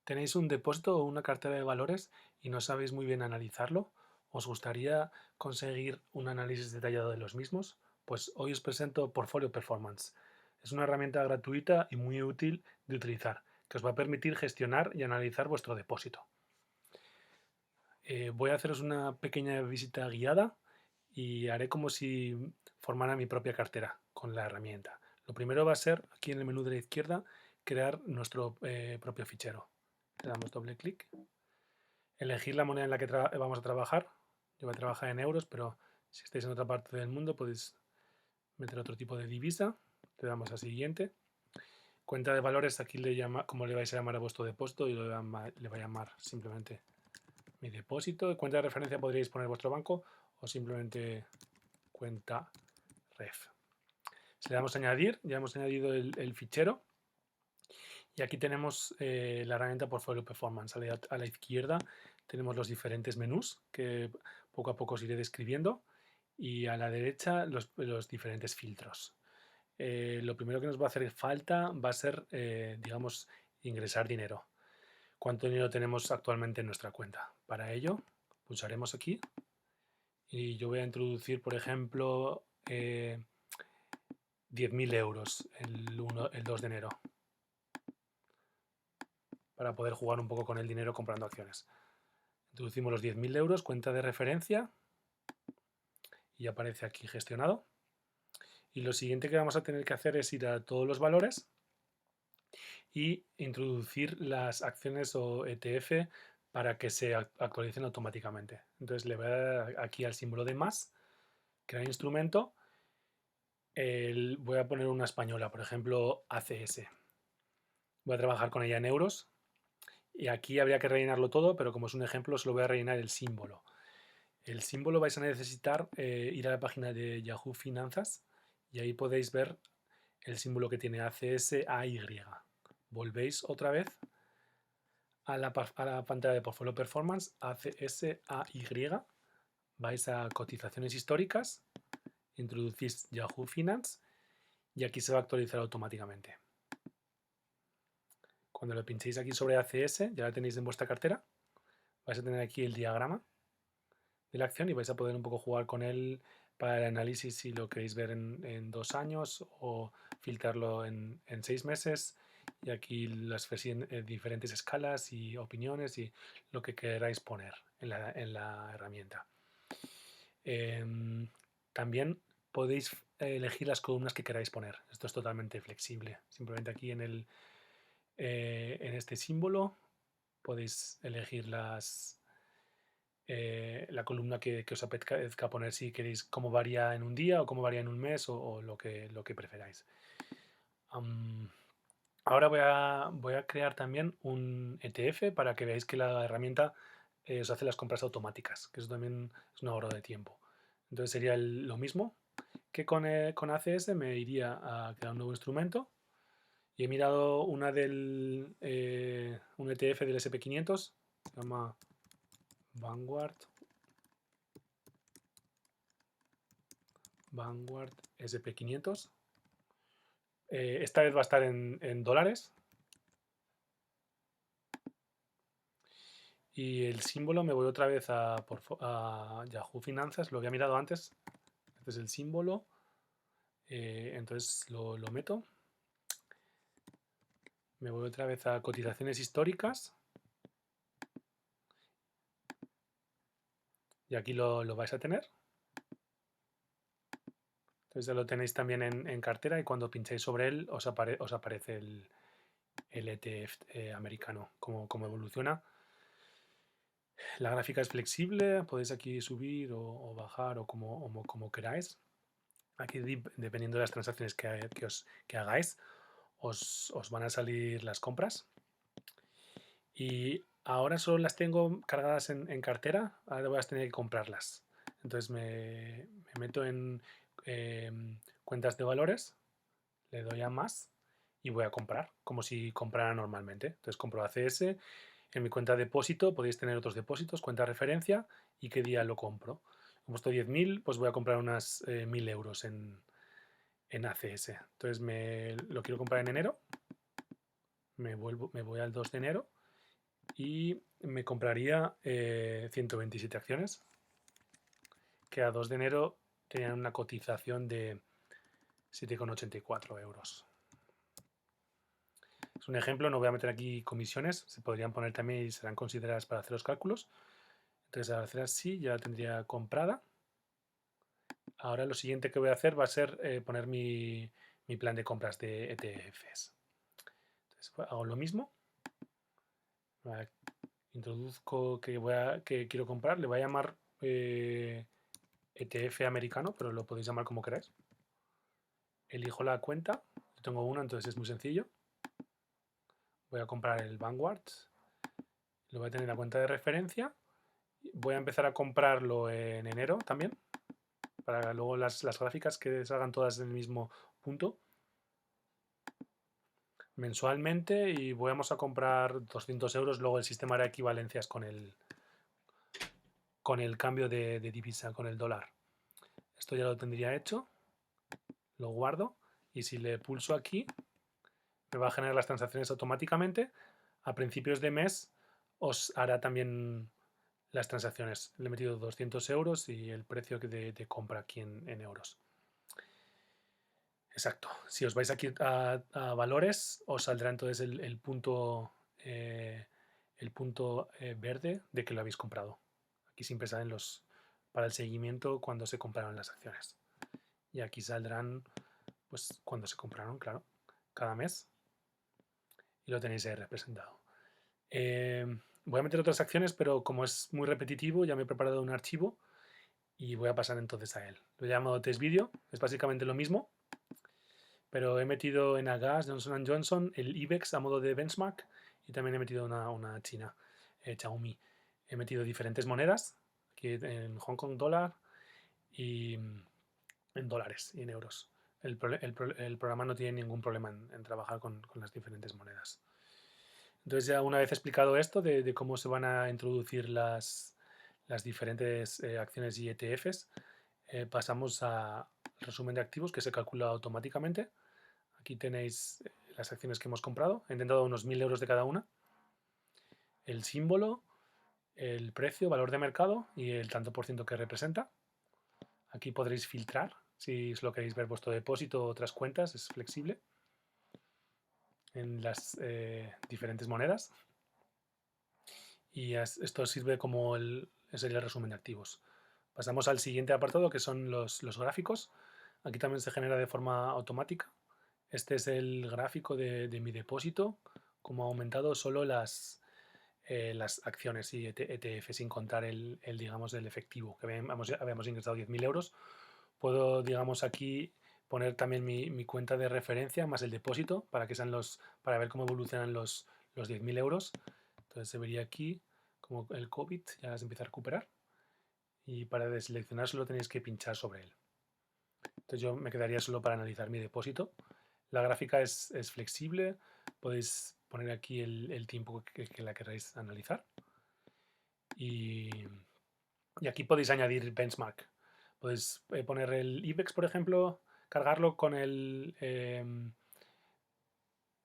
¿Tenéis un depósito o una cartera de valores y no sabéis muy bien analizarlo? ¿Os gustaría conseguir un análisis detallado de los mismos? Pues hoy os presento Portfolio Performance. Es una herramienta gratuita y muy útil de utilizar, que os va a permitir gestionar y analizar vuestro depósito. Voy a haceros una pequeña visita guiada y haré como si formara mi propia cartera con la herramienta. Lo primero va a ser, aquí en el menú de la izquierda, crear nuestro propio fichero. Le damos doble clic, elegir la moneda en la que vamos a trabajar. Yo voy a trabajar en euros, pero si estáis en otra parte del mundo podéis meter otro tipo de divisa. Le damos a siguiente. Cuenta de valores, aquí como le vais a llamar a vuestro depósito, y le voy a llamar simplemente mi depósito. Cuenta de referencia podríais poner vuestro banco o simplemente cuenta ref. Si le damos a añadir, ya hemos añadido el fichero. Y aquí tenemos la herramienta Portfolio Performance. A la izquierda tenemos los diferentes menús que poco a poco os iré describiendo. Y a la derecha los diferentes filtros. Lo primero que nos va a hacer falta va a ser, digamos, ingresar dinero. ¿Cuánto dinero tenemos actualmente en nuestra cuenta? Para ello, pulsaremos aquí y yo voy a introducir, por ejemplo, 10.000 euros el 2 de enero para poder jugar un poco con el dinero comprando acciones. Introducimos los 10.000 euros, cuenta de referencia, y aparece aquí gestionado. Y lo siguiente que vamos a tener que hacer es ir a todos los valores y introducir las acciones o ETF para que se actualicen automáticamente. Entonces le voy a dar aquí al símbolo de más, crear instrumento. Voy a poner una española, por ejemplo ACS. Voy a trabajar con ella en euros y aquí habría que rellenarlo todo, pero como es un ejemplo solo voy a rellenar el símbolo. El símbolo vais a necesitar ir a la página de Yahoo Finanzas y ahí podéis ver el símbolo que tiene ACS AY. Volvéis otra vez a la pantalla de Portfolio Performance, ACS AY, vais a cotizaciones históricas, introducís Yahoo Finance y aquí se va a actualizar automáticamente. Cuando lo pinchéis aquí sobre ACS, ya la tenéis en vuestra cartera, vais a tener aquí el diagrama de la acción y vais a poder un poco jugar con él para el análisis si lo queréis ver en 2 años o filtrarlo en 6 meses. Y aquí las diferentes escalas y opiniones y lo que queráis poner en la herramienta. También podéis elegir las columnas que queráis poner. Esto es totalmente flexible. Simplemente aquí en este símbolo podéis elegir la columna que os apetezca poner, si queréis cómo varía en un día o cómo varía en un mes o lo que preferáis. Ahora voy a crear también un ETF para que veáis que la herramienta os hace las compras automáticas, que eso también es un ahorro de tiempo. Entonces sería lo mismo que con ACS. Me iría a crear un nuevo instrumento y he mirado un ETF del SP500, se llama Vanguard SP500. Esta vez va a estar en dólares. Y el símbolo me voy otra vez a Yahoo Finanzas, lo había mirado antes. Este es el símbolo. Entonces lo meto. Me voy otra vez a cotizaciones históricas. Y aquí lo vais a tener. Entonces ya lo tenéis también en cartera y cuando pincháis sobre él os aparece el ETF americano, cómo evoluciona. La gráfica es flexible, podéis aquí subir o bajar o como queráis. Aquí, dependiendo de las transacciones que hagáis, os van a salir las compras. Y ahora solo las tengo cargadas en cartera, ahora voy a tener que comprarlas. Entonces me meto en cuentas de valores, le doy a más y voy a comprar, como si comprara normalmente. Entonces compro ACS, en mi cuenta de depósito podéis tener otros depósitos, cuenta de referencia y qué día lo compro. Como estoy 10.000, pues voy a comprar unas 1.000 euros en ACS. Entonces lo quiero comprar en enero, me voy al 2 de enero y me compraría 127 acciones, que a 2 de enero tenían una cotización de 7,84 euros. Es un ejemplo, no voy a meter aquí comisiones, se podrían poner también y serán consideradas para hacer los cálculos. Entonces, al hacer así, ya la tendría comprada. Ahora lo siguiente que voy a hacer va a ser poner mi plan de compras de ETFs. Entonces, hago lo mismo. Introduzco que quiero comprar, le voy a llamar ETF americano, pero lo podéis llamar como queráis. Elijo la cuenta, yo tengo una, entonces es muy sencillo. Voy a comprar el Vanguard, lo voy a tener en la cuenta de referencia. Voy a empezar a comprarlo en enero también, para luego las gráficas que salgan todas en el mismo punto. Mensualmente, y vamos a comprar 200 euros, luego el sistema hará equivalencias con el cambio de divisa, con el dólar. Esto ya lo tendría hecho, lo guardo y si le pulso aquí me va a generar las transacciones automáticamente. A principios de mes os hará también las transacciones. Le he metido 200 euros y el precio de compra aquí en euros. Exacto. Si os vais aquí a valores, os saldrá entonces el punto verde de que lo habéis comprado. Aquí siempre salen para el seguimiento cuando se compraron las acciones. Y aquí saldrán pues cuando se compraron, claro, cada mes. Y lo tenéis ahí representado. Voy a meter otras acciones, pero como es muy repetitivo, ya me he preparado un archivo y voy a pasar entonces a él. Lo he llamado test video, es básicamente lo mismo, pero he metido en Agas, Johnson Johnson, el IBEX a modo de benchmark y también he metido una china, Xiaomi. He metido diferentes monedas, aquí en Hong Kong dólar y en dólares y en euros. El programa no tiene ningún problema en trabajar con las diferentes monedas. Entonces ya una vez explicado esto de cómo se van a introducir las diferentes acciones y ETFs, pasamos al resumen de activos que se calcula automáticamente. Aquí tenéis las acciones que hemos comprado. He intentado unos 1000 euros de cada una. El símbolo, el precio, valor de mercado y el tanto por ciento que representa. Aquí podréis filtrar si lo queréis ver vuestro depósito o otras cuentas. Es flexible en las diferentes monedas. Y esto sirve como sería el resumen de activos. Pasamos al siguiente apartado, que son los gráficos. Aquí también se genera de forma automática. Este es el gráfico de mi depósito, cómo ha aumentado solo las acciones y ETF, sin contar digamos, el efectivo, que habíamos ingresado 10.000 euros. Puedo, digamos, aquí poner también mi cuenta de referencia más el depósito para para ver cómo evolucionan los 10.000 euros. Entonces se vería aquí como el COVID ya se empieza a recuperar y para deseleccionar solo tenéis que pinchar sobre él. Entonces yo me quedaría solo para analizar mi depósito. La gráfica es flexible, podéis poner aquí el tiempo que la queráis analizar y aquí podéis añadir benchmark. Podéis poner el IBEX, por ejemplo, cargarlo con el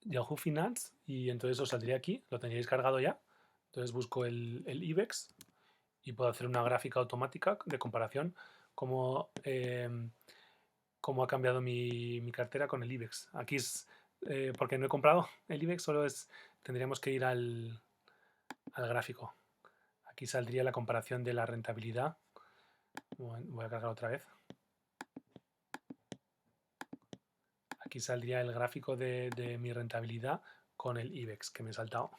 Yahoo Finance y entonces os saldría aquí, lo tendríais cargado ya. Entonces busco el IBEX y puedo hacer una gráfica automática de comparación cómo ha cambiado mi cartera con el IBEX. Aquí es porque no he comprado el IBEX, tendríamos que ir al gráfico. Aquí saldría la comparación de la rentabilidad. Voy a cargar otra vez. Aquí saldría el gráfico de mi rentabilidad con el IBEX que me he saltado.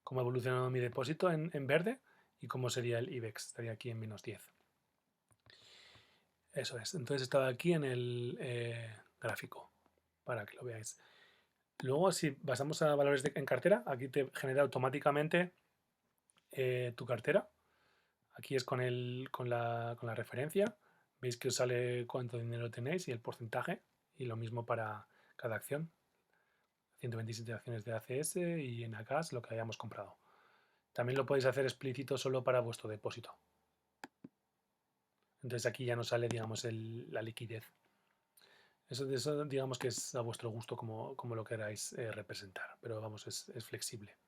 Cómo ha evolucionado mi depósito en verde y cómo sería el IBEX. Estaría aquí en menos 10. Eso es. Entonces estaba aquí en el gráfico para que lo veáis. Luego, si pasamos a valores en cartera, aquí te genera automáticamente tu cartera. Aquí es con la referencia. Veis que os sale cuánto dinero tenéis y el porcentaje. Y lo mismo para cada acción. 127 acciones de ACS y en ACAS lo que hayamos comprado. También lo podéis hacer explícito solo para vuestro depósito. Entonces aquí ya nos sale, digamos, la liquidez. Eso digamos que es a vuestro gusto como lo queráis representar, pero vamos, es flexible.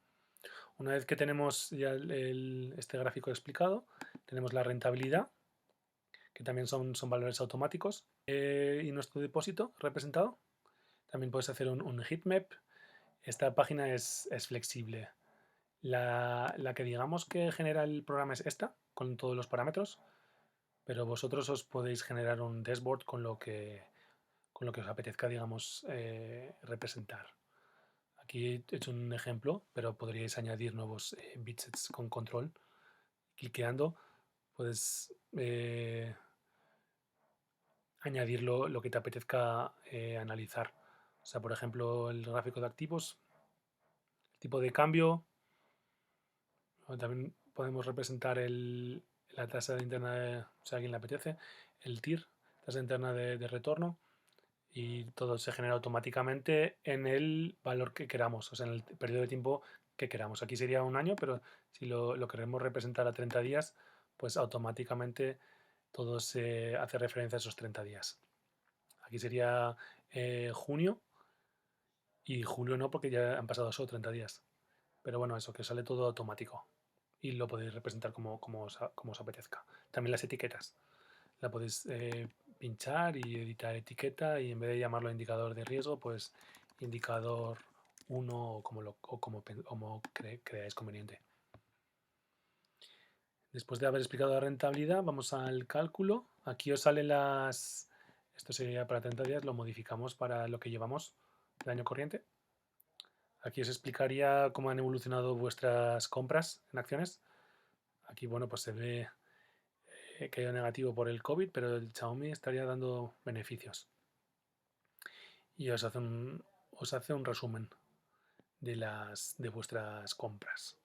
Una vez que tenemos ya este gráfico explicado, tenemos la rentabilidad, que también son valores automáticos, y nuestro depósito representado. También puedes hacer un heatmap. Esta página es flexible. La que digamos que genera el programa es esta, con todos los parámetros, pero vosotros os podéis generar un dashboard con lo que os apetezca, digamos, representar. Aquí he hecho un ejemplo, pero podríais añadir nuevos widgets con control. Cliqueando puedes añadir lo que te apetezca analizar. O sea, por ejemplo, el gráfico de activos, el tipo de cambio. También podemos representar la tasa interna, si a alguien le apetece, el TIR, tasa interna de retorno, y todo se genera automáticamente en el valor que queramos, o sea, en el periodo de tiempo que queramos. Aquí sería un año, pero si lo queremos representar a 30 días, pues automáticamente todo se hace referencia a esos 30 días. Aquí sería junio y julio no, porque ya han pasado solo 30 días. Pero bueno, eso, que sale todo automático y lo podéis representar como os apetezca. También las etiquetas. La podéis pinchar y editar etiqueta, y en vez de llamarlo indicador de riesgo, pues indicador 1 o como creáis conveniente. Después de haber explicado la rentabilidad, vamos al cálculo. Aquí os salen esto sería para 30 días, lo modificamos para lo que llevamos el año corriente. Aquí os explicaría cómo han evolucionado vuestras compras en acciones. Aquí, bueno, pues se ve que ha ido negativo por el COVID, pero el Xiaomi estaría dando beneficios. Y os hace un resumen de vuestras compras.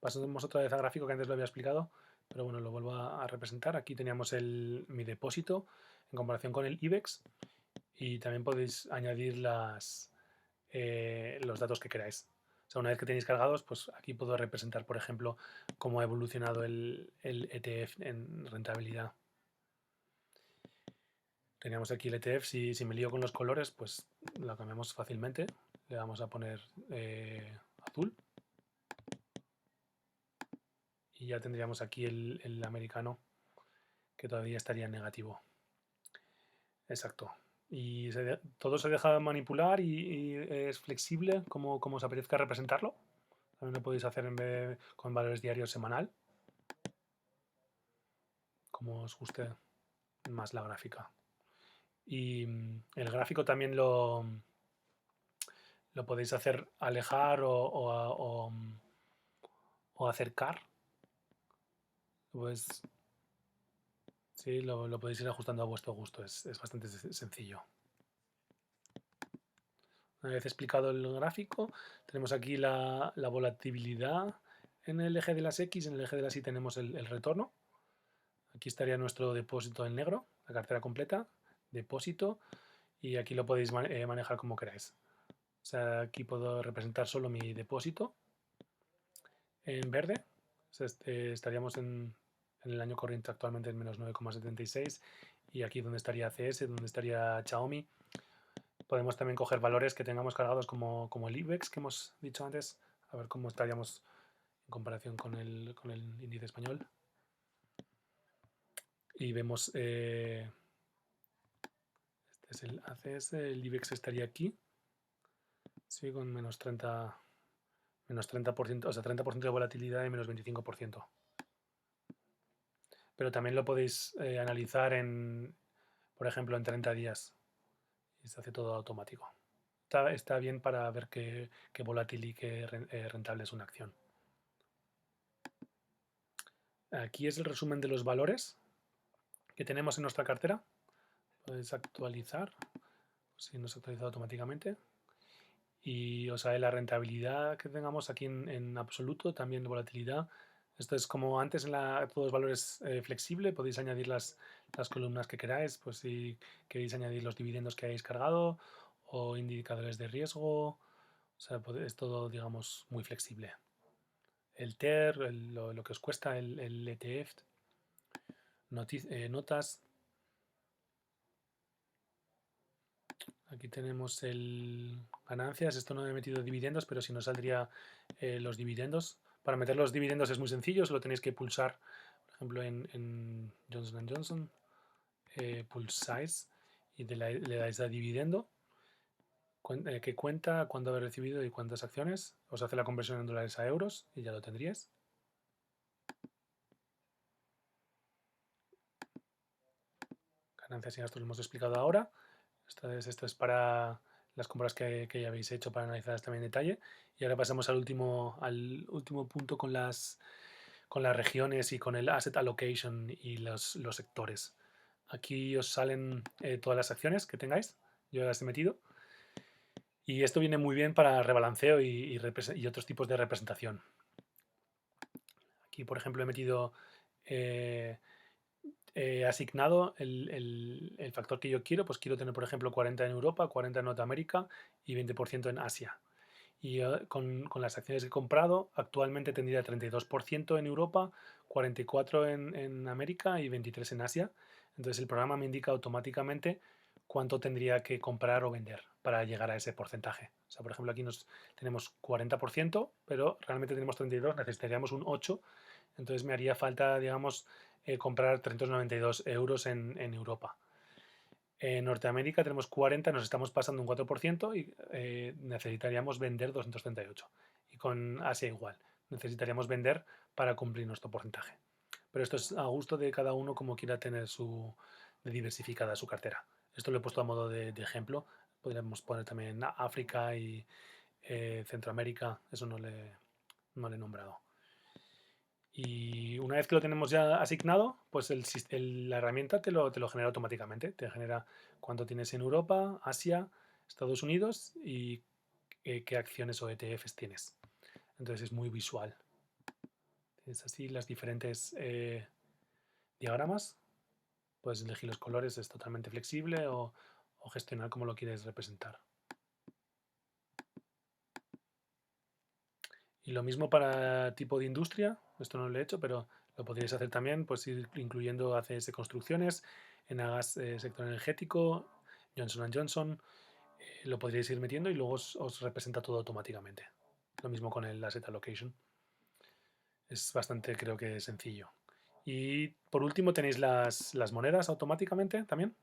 Pasamos otra vez al gráfico que antes lo había explicado, pero bueno, lo vuelvo a representar. Aquí teníamos mi depósito en comparación con el IBEX, y también podéis añadir los datos que queráis. O sea, una vez que tenéis cargados, pues aquí puedo representar, por ejemplo, cómo ha evolucionado el ETF en rentabilidad. Teníamos aquí el ETF. Si me lío con los colores, pues lo cambiamos fácilmente. Le vamos a poner azul. Y ya tendríamos aquí el americano, que todavía estaría en negativo. Exacto. Y todo se deja manipular y es flexible como os apetezca representarlo. También lo podéis hacer con valores diarios semanal, como os guste más la gráfica. Y el gráfico también lo podéis hacer alejar o acercar. Pues sí, lo podéis ir ajustando a vuestro gusto. Es bastante sencillo. Una vez explicado el gráfico, tenemos aquí la volatilidad en el eje de las X. En el eje de las Y tenemos el retorno. Aquí estaría nuestro depósito en negro, la cartera completa, depósito, y aquí lo podéis manejar como queráis. O sea, aquí puedo representar solo mi depósito en verde. O sea, estaríamos en el año corriente actualmente en menos 9,76, y aquí donde estaría CS, donde estaría Xiaomi. Podemos también coger valores que tengamos cargados como el IBEX que hemos dicho antes, a ver cómo estaríamos en comparación con el índice español. Y vemos, este es el ACS, el IBEX estaría aquí, sí, con menos 30%, o sea, 30% de volatilidad y menos 25%. Pero también lo podéis analizar por ejemplo, en 30 días, y se hace todo automático. Está bien para ver qué volátil y qué rentable es una acción. Aquí es el resumen de los valores que tenemos en nuestra cartera. Podéis actualizar, si no se ha actualizado automáticamente. Y os sale la rentabilidad que tengamos aquí en absoluto, también volatilidad. Esto es como antes en todos los valores flexible. Podéis añadir las columnas que queráis, pues si queréis añadir los dividendos que hayáis cargado o indicadores de riesgo. O sea, es todo, digamos, muy flexible. El TER, lo que os cuesta, el ETF, notas. Aquí tenemos el ganancias. Esto no he metido dividendos, pero si no saldría los dividendos. Para meter los dividendos es muy sencillo, solo tenéis que pulsar, por ejemplo, en Johnson Johnson, pulsáis y le dais a dividendo, qué cuenta, cuándo habéis recibido y cuántas acciones. Os hace la conversión en dólares a euros y ya lo tendríais. Ganancias y gastos lo hemos explicado ahora. Esto es para las compras que ya habéis hecho para analizarlas también en detalle. Y ahora pasamos al último punto con las regiones y con el asset allocation y los sectores. Aquí os salen todas las acciones que tengáis. Yo las he metido. Y esto viene muy bien para rebalanceo y otros tipos de representación. Aquí, por ejemplo, he metido eh, asignado el factor que yo quiero, pues quiero tener, por ejemplo, 40 en Europa, 40 en Norteamérica y 20% en Asia. Y con las acciones que he comprado, actualmente tendría 32% en Europa, 44% en América y 23% en Asia. Entonces el programa me indica automáticamente cuánto tendría que comprar o vender para llegar a ese porcentaje. O sea, por ejemplo, aquí tenemos 40%, pero realmente tenemos 32%, necesitaríamos un 8%. Entonces me haría falta, digamos, comprar 392 euros en Europa. En Norteamérica tenemos 40, nos estamos pasando un 4% y necesitaríamos vender 238. Y con Asia igual, necesitaríamos vender para cumplir nuestro porcentaje. Pero esto es a gusto de cada uno como quiera tener diversificada su cartera. Esto lo he puesto a modo de ejemplo. Podríamos poner también África y Centroamérica. Eso no le he nombrado. Y una vez que lo tenemos ya asignado, pues la herramienta te lo genera automáticamente. Te genera cuánto tienes en Europa, Asia, Estados Unidos y qué acciones o ETFs tienes. Entonces es muy visual. Tienes así las diferentes diagramas. Puedes elegir los colores, es totalmente flexible o gestionar como lo quieres representar. Y lo mismo para tipo de industria, esto no lo he hecho, pero lo podríais hacer también, pues ir incluyendo ACS Construcciones, Enagas sector energético, Johnson Johnson, lo podríais ir metiendo y luego os representa todo automáticamente. Lo mismo con el Asset Allocation. Es bastante, creo que sencillo. Y por último tenéis las monedas automáticamente también,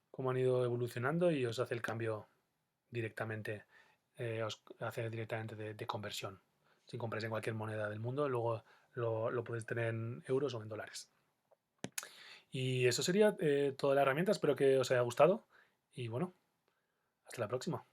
cómo han ido evolucionando y os hace el cambio directamente, os hace directamente de conversión. Si compráis en cualquier moneda del mundo, luego lo podéis tener en euros o en dólares. Y eso sería toda la herramienta. Espero que os haya gustado. Y bueno, hasta la próxima.